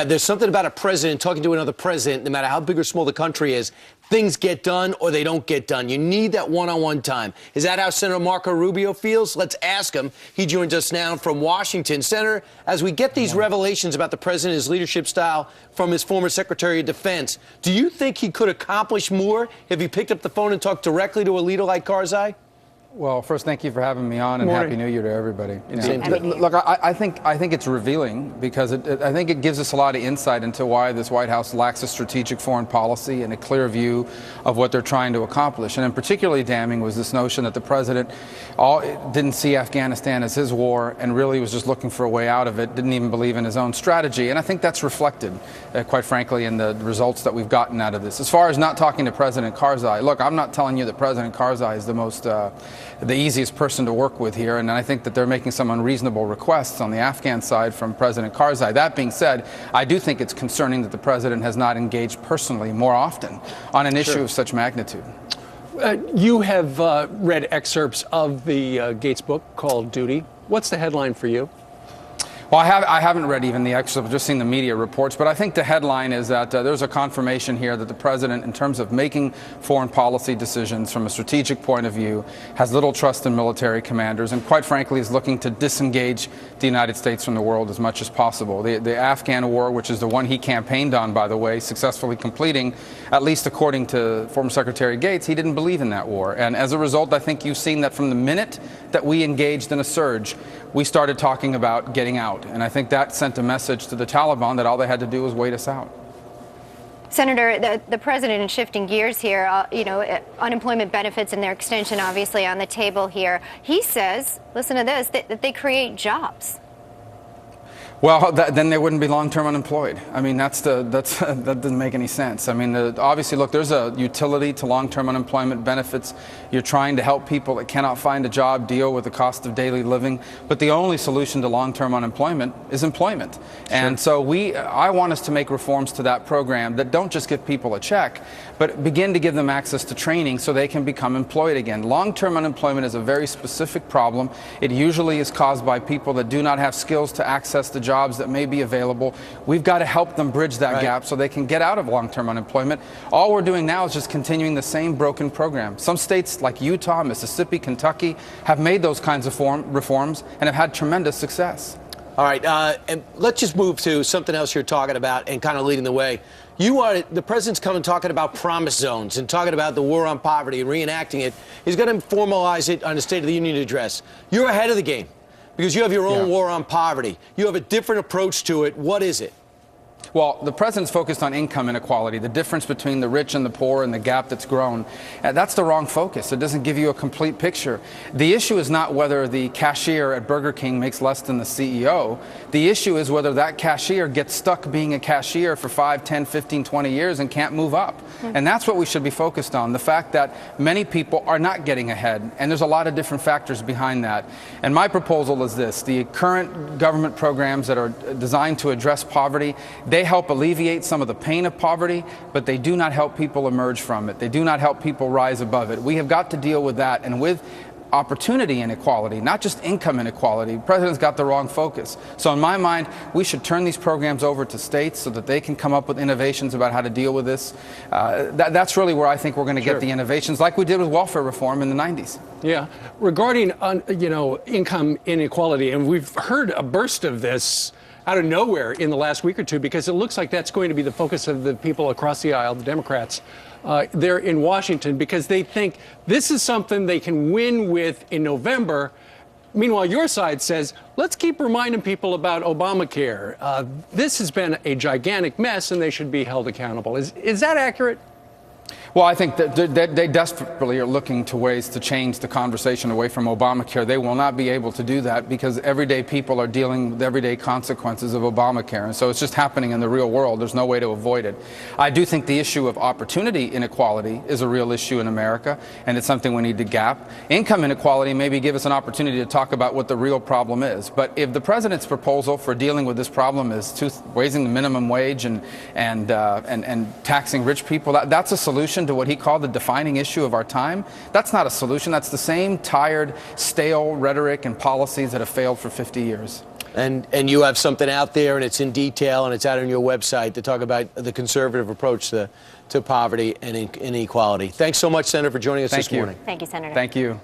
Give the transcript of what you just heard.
There's something about a president talking to another president, no matter how big or small the country is, things get done or they don't get done. You need that one-on-one time. Is that how Senator Marco Rubio feels? Let's ask him. He joins us now from Washington. Senator, as we get these revelations about the president, his leadership style from his former Secretary of Defense, do you think he could accomplish more if he picked up the phone and talked directly to a leader like Karzai? Well, first, thank you for having me on, and Happy New Year to everybody. Look, I think it's revealing because I think it gives us a lot of insight into why this White House lacks a strategic foreign policy and a clear view of what they're trying to accomplish. And particularly damning was this notion that the president didn't see Afghanistan as his war and really was just looking for a way out of it, didn't even believe in his own strategy. And I think that's reflected, quite frankly, in the results that we've gotten out of this. As far as not talking to President Karzai, look, I'm not telling you that President Karzai is the easiest person to work with here, and I think that they're making some unreasonable requests on the Afghan side from President Karzai. That being said, I do think it's concerning that the president has not engaged personally more often on an issue of such magnitude. You have read excerpts of the Gates book called Duty. What's the headline for you? Well, I haven't read even the excerpt, I've just seen the media reports, but I think the headline is that there's a confirmation here that the president, in terms of making foreign policy decisions from a strategic point of view, has little trust in military commanders and, quite frankly, is looking to disengage the United States from the world as much as possible. The Afghan war, which is the one he campaigned on, by the way, successfully completing, at least according to former Secretary Gates, he didn't believe in that war. And as a result, I think you've seen that from the minute that we engaged in a surge, we started talking about getting out. And I think that sent a message to the Taliban that all they had to do was wait us out. Senator, the president is shifting gears here. Unemployment benefits and their extension obviously on the table here. He says, listen to this, that they create jobs. Well, then they wouldn't be long-term unemployed. I mean, that doesn't make any sense. I mean, obviously, look, there's a utility to long-term unemployment benefits. You're trying to help people that cannot find a job deal with the cost of daily living. But the only solution to long-term unemployment is employment. Sure. And so I want us to make reforms to that program that don't just give people a check, but begin to give them access to training so they can become employed again. Long-term unemployment is a very specific problem. It usually is caused by people that do not have skills to access the jobs that may be available. We've got to help them bridge that gap so they can get out of long-term unemployment. All we're doing now is just continuing the same broken program. Some states like Utah, Mississippi, Kentucky have made those kinds of reforms and have had tremendous success. All right, and let's just move to something else you're talking about and kind of leading the way. The president's coming talking about promise zones and talking about the war on poverty and reenacting it. He's going to formalize it on the State of the Union address. You're ahead of the game, because you have your own war on poverty. You have a different approach to it. What is it? Well, the president's focused on income inequality, the difference between the rich and the poor and the gap that's grown. That's the wrong focus. It doesn't give you a complete picture. The issue is not whether the cashier at Burger King makes less than the CEO. The issue is whether that cashier gets stuck being a cashier for 5, 10, 15, 20 years and can't move up. And that's what we should be focused on, the fact that many people are not getting ahead. And there's a lot of different factors behind that. And my proposal is this. The current government programs that are designed to address poverty, they help alleviate some of the pain of poverty, but they do not help people emerge from it. They do not help people rise above it. We have got to deal with that, and with opportunity inequality, not just income inequality. The president's got the wrong focus. So in my mind, we should turn these programs over to states so that they can come up with innovations about how to deal with this. That's really where I think we're going to get the innovations, like we did with welfare reform in the 90s. Yeah. Regarding, income inequality, and we've heard a burst of this out of nowhere in the last week or two, because it looks like that's going to be the focus of the people across the aisle, the Democrats, there in Washington, because they think this is something they can win with in November. Meanwhile, your side says, let's keep reminding people about Obamacare. This has been a gigantic mess, and they should be held accountable. Is that accurate? Well, I think that they desperately are looking to ways to change the conversation away from Obamacare. They will not be able to do that because everyday people are dealing with everyday consequences of Obamacare. And so it's just happening in the real world. There's no way to avoid it. I do think the issue of opportunity inequality is a real issue in America, and it's something we need to gap. Income inequality maybe give us an opportunity to talk about what the real problem is. But if the president's proposal for dealing with this problem is raising the minimum wage and taxing rich people, that's a solution to what he called the defining issue of our time. That's not a solution. That's the same tired, stale rhetoric and policies that have failed for 50 years. And you have something out there, and it's in detail, and it's out on your website to talk about the conservative approach to poverty and inequality. Thanks so much, Senator, for joining us this morning. Thank you, Senator. Thank you.